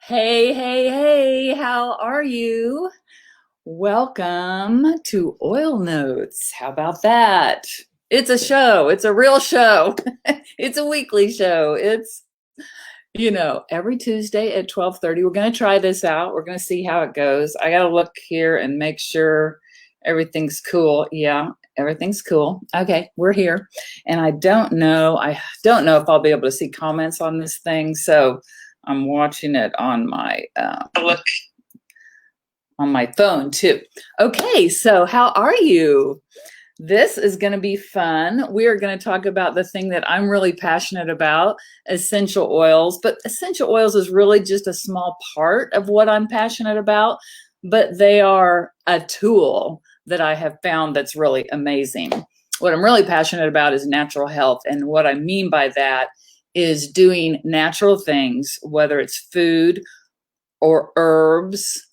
Hey, hey, hey, how are you? Welcome to Oil Notes. How about that? It's a show, it's a real show. It's a weekly show. It's every Tuesday at 12:30. We're going to try this out. We're going to see how it goes. I got to look here and make sure everything's cool. Yeah, everything's cool. Okay, we're here. And I don't know if I'll be able to see comments on this thing, so I'm watching it on my phone too. Okay, so how are you? This is going to be fun. We are going to talk about the thing that I'm really passionate about, essential oils. But essential oils is really just a small part of what I'm passionate about, but they are a tool that I have found that's really amazing. What I'm really passionate about is natural health. And what I mean by that is doing natural things, whether it's food or herbs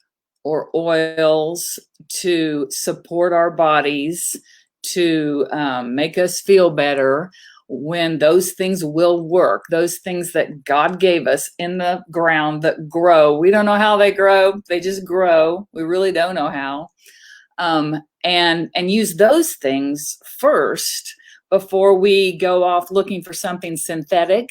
or oils, to support our bodies, to make us feel better, when those things will work, those things that God gave us in the ground that grow. We don't know how they grow, they just grow. We really don't know how. And use those things first before we go off looking for something synthetic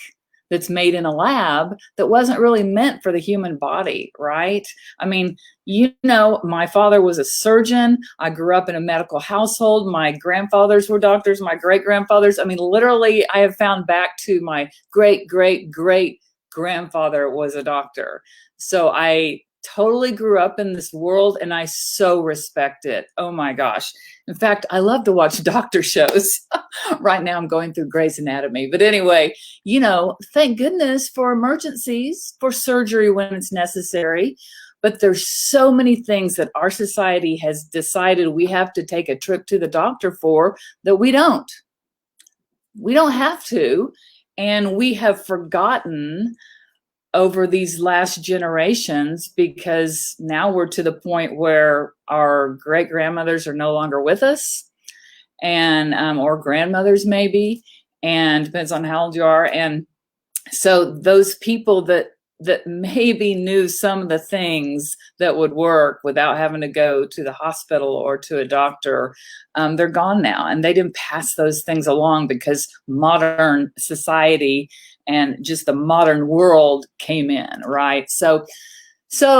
that's made in a lab that wasn't really meant for the human body, right? I mean, my father was a surgeon. I grew up in a medical household. My grandfathers were doctors, my great grandfathers. I mean, literally, I have found back to my great, great, great grandfather was a doctor. So I totally grew up in this world and I so respect it. Oh my gosh. In fact, I love to watch doctor shows. Right now I'm going through Grey's Anatomy. But anyway, thank goodness for emergencies, for surgery when it's necessary. But there's so many things that our society has decided we have to take a trip to the doctor for that we don't. We don't have to. And we have forgotten over these last generations, because now we're to the point where our great grandmothers are no longer with us, and or grandmothers maybe, and depends on how old you are. And so those people that maybe knew some of the things that would work without having to go to the hospital or to a doctor, they're gone now, and they didn't pass those things along because modern society and just the modern world came in, right? So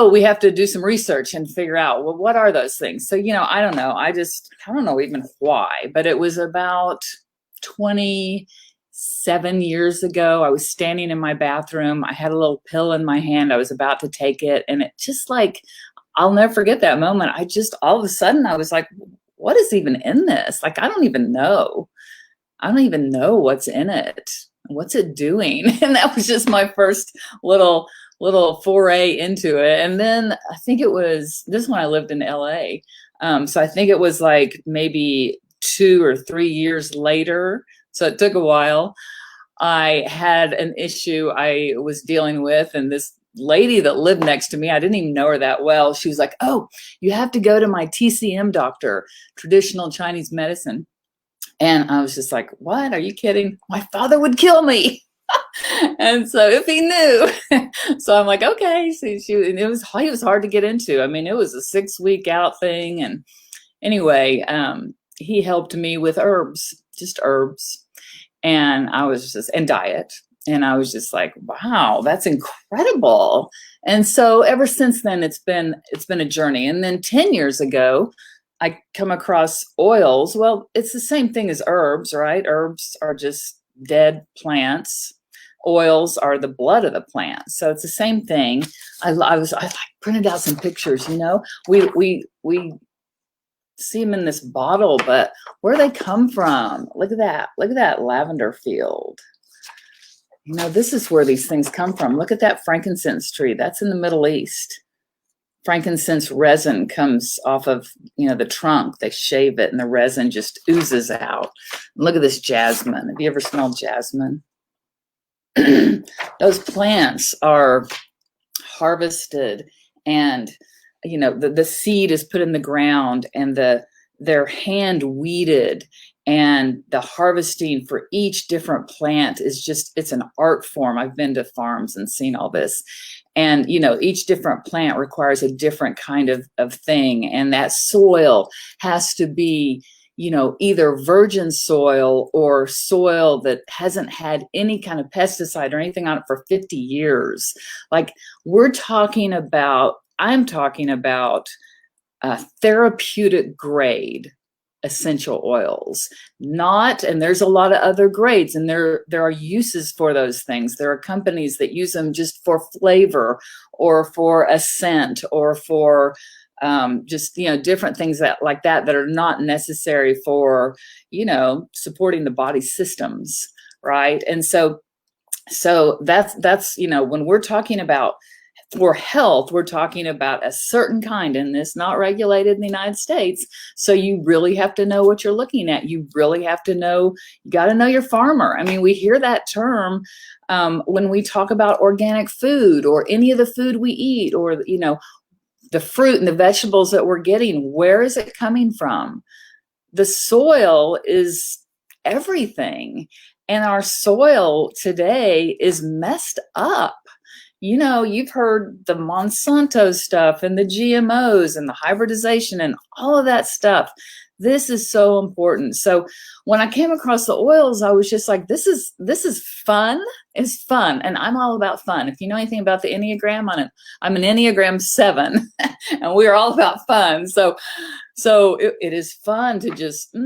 we have to do some research and figure out, well, what are those things? So, I don't know. I don't know even why, but it was about 27 years ago. I was standing in my bathroom. I had a little pill in my hand. I was about to take it. And it just I'll never forget that moment. All of a sudden, I was like, what is even in this? Like, I don't even know. I don't even know what's in it. What's it doing? And that was just my first little foray into it. And then I think this when I lived in LA. So I think it was like maybe 2 or 3 years later. So it took a while. I had an issue I was dealing with, and this lady that lived next to me, I didn't even know her that well. She was like, "Oh, you have to go to my TCM doctor, traditional Chinese medicine." And I was just like, what? Are you kidding? My father would kill me. And so if he knew, so I'm like, okay. So it was hard to get into. I mean, it was a 6-week out thing. And anyway, he helped me with herbs, just herbs. And and diet. And I was just like, wow, that's incredible. And so ever since then, it's been a journey. And then 10 years ago, I come across oils. Well, it's the same thing as herbs, right? Herbs are just dead plants. Oils are the blood of the plant. So it's the same thing. I printed out some pictures, we see them in this bottle, but where do they come from? Look at that. Look at that lavender field. This is where these things come from. Look at that frankincense tree. That's in the Middle East. Frankincense resin comes off of, the trunk. They shave it and the resin just oozes out. Look at this jasmine. Have you ever smelled jasmine? Those plants are harvested, and the seed is put in the ground, and they're hand weeded, And the harvesting for each different plant is just, it's an art form. I've been to farms and seen all this. And, you know, each different plant requires a different kind of thing. And that soil has to be, you know, either virgin soil or soil that hasn't had any kind of pesticide or anything on it for 50 years. Like I'm talking about therapeutic grade essential oils, not, and there's a lot of other grades, and there are uses for those things. There are companies that use them just for flavor or for a scent or for just, you know, different things that like that are not necessary for, you know, supporting the body systems, right? And so that's, you know, when we're talking about for health, we're talking about a certain kind, and it's not regulated in the United States. So you really have to know what you're looking at. You really have to know, you got to know your farmer. I mean, we hear that term when we talk about organic food or any of the food we eat, or, you know, the fruit and the vegetables that we're getting. Where is it coming from? The soil is everything. And our soil today is messed up. You know, you've heard the Monsanto stuff and the GMOs and the hybridization and all of that stuff. This is so important. So when I came across the oils, I was just like, this is fun. It's fun. And I'm all about fun. If you know anything about the Enneagram, I'm an Enneagram 7 and we're all about fun. So it is fun to just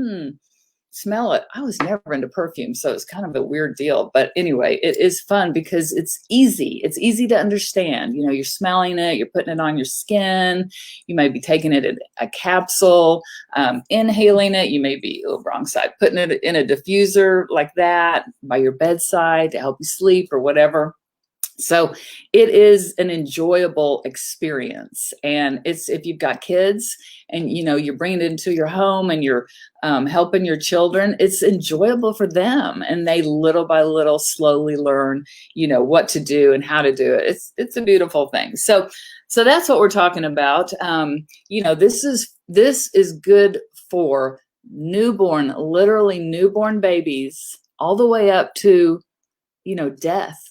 smell it. I was never into perfume, so it's kind of a weird deal. But anyway, it is fun because it's easy. It's easy to understand. You know, you're smelling it, you're putting it on your skin. You may be taking it in a capsule, inhaling it. You may be, wrong side, putting it in a diffuser like that by your bedside to help you sleep or whatever. So it is an enjoyable experience. And it's, if you've got kids and, you know, you're bringing it into your home and you're helping your children, it's enjoyable for them. And they little by little slowly learn, you know, what to do and how to do it. It's a beautiful thing. So that's what we're talking about. You know, this is good for newborn, literally newborn babies, all the way up to, you know, death.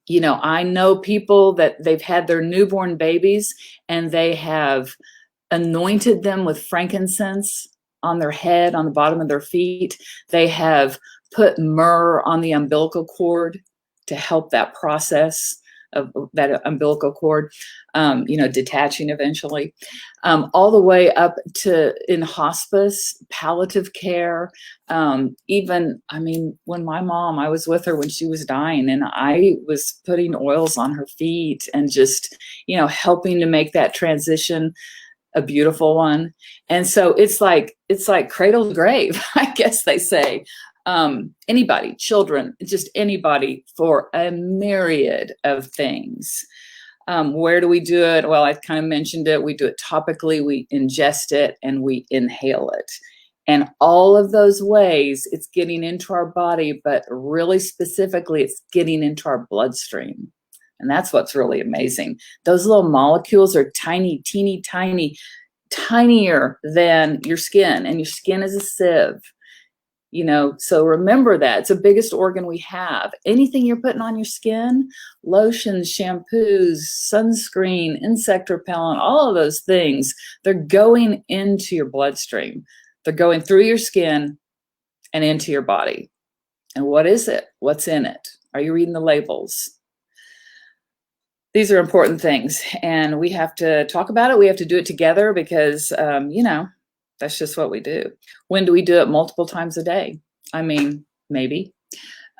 You know, I know people that they've had their newborn babies and they have anointed them with frankincense on their head, on the bottom of their feet. They have put myrrh on the umbilical cord to help that process of that umbilical cord, you know, detaching eventually, all the way up to in hospice, palliative care. Even, I mean, when I was with her when she was dying, and I was putting oils on her feet and just, you know, helping to make that transition a beautiful one. And so it's like cradle to grave, I guess they say. Anybody, children, just anybody, for a myriad of things. Where do we do it? Well, I kind of mentioned it. We do it topically, we ingest it, and we inhale it. And all of those ways, it's getting into our body, but really specifically, it's getting into our bloodstream. And that's what's really amazing. Those little molecules are tiny, teeny, tiny, tinier than your skin, and your skin is a sieve. You know, so remember that. It's the biggest organ we have. Anything you're putting on your skin, lotions, shampoos, sunscreen, insect repellent, all of those things, they're going into your bloodstream. They're going through your skin and into your body. And what is it? What's in it? Are you reading the labels? These are important things, and we have to talk about it. We have to do it together because, you know, that's just what we do. When do we do it? Multiple times a day? I mean, maybe.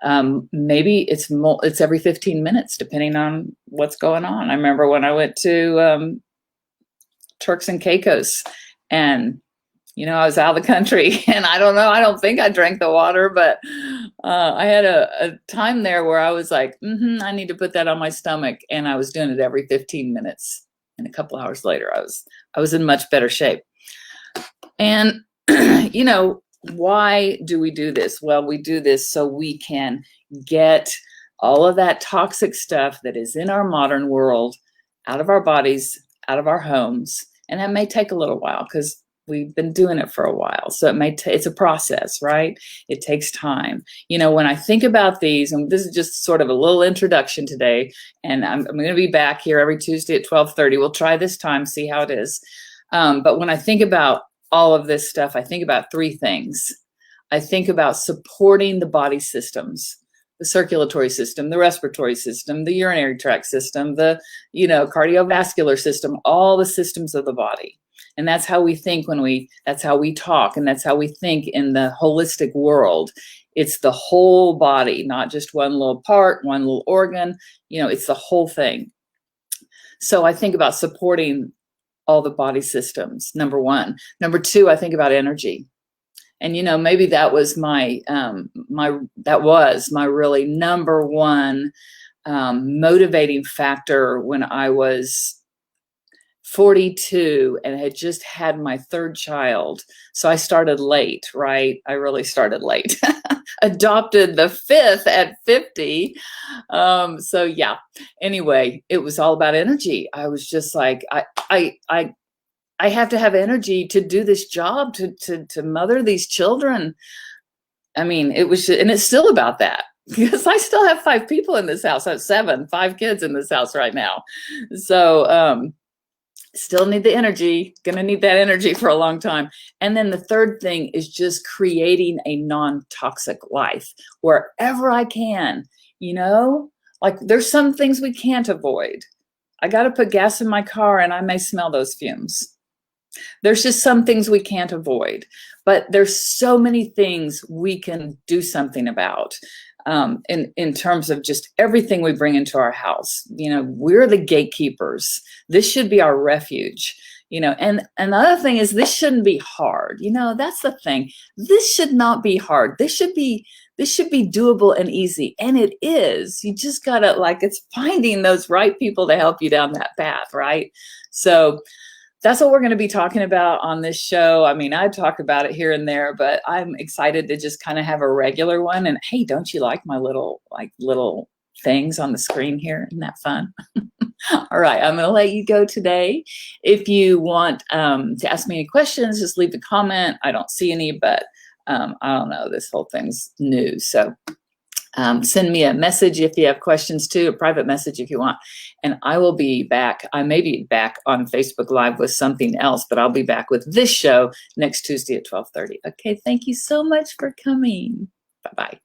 Maybe it's every 15 minutes, depending on what's going on. I remember when I went to Turks and Caicos, and, you know, I was out of the country, and I don't know, I don't think I drank the water, but I had a time there where I was like, I need to put that on my stomach, and I was doing it every 15 minutes. And a couple hours later, I was in much better shape. And, you know, why do we do this? Well, we do this so we can get all of that toxic stuff that is in our modern world out of our bodies, out of our homes. And that may take a little while because we've been doing it for a while. So it's a process, right? It takes time. You know, when I think about these, and this is just sort of a little introduction today, and I'm going to be back here every Tuesday at 12:30. We'll try this time, see how it is. But when I think about all of this stuff, I think about three things. I think about supporting the body systems, the circulatory system, the respiratory system, the urinary tract system, the, cardiovascular system, all the systems of the body. And that's how we think that's how we talk, and that's how we think in the holistic world. It's the whole body, not just one little part, one little organ, it's the whole thing. So I think about supporting all the body systems, number one. Number two, I think about energy. And, maybe that was my really number one motivating factor when I was 42 and had just had my third child. So I started late, right? I really started late. Adopted the fifth at 50. So yeah, anyway, it was all about energy. I was just like, I have to have energy to do this job, to mother these children. I mean, it was, and it's still about that, because I still have 5 people in this house. I have 5 kids in this house right now. So, still need the energy, gonna need that energy for a long time. And then the third thing is just creating a non-toxic life wherever I can, like there's some things we can't avoid. I got to put gas in my car and I may smell those fumes. There's just some things we can't avoid, but there's so many things we can do something about. In terms of just everything we bring into our house, we're the gatekeepers. This should be our refuge, and the other thing is this shouldn't be hard. That's the thing. This should not be hard. This should be doable and easy. And it is. You just gotta, it's finding those right people to help you down that path, right? So that's what we're going to be talking about on this show. I mean, I talk about it here and there, but I'm excited to just kind of have a regular one. And hey, don't you like my little things on the screen here? Isn't that fun? All right, I'm going to let you go today. If you want to ask me any questions, just leave a comment. I don't see any, but I don't know. This whole thing's new. So send me a message if you have questions too, a private message if you want. And I will be back. I may be back on Facebook Live with something else, but I'll be back with this show next Tuesday at 12:30. Okay, thank you so much for coming. Bye-bye.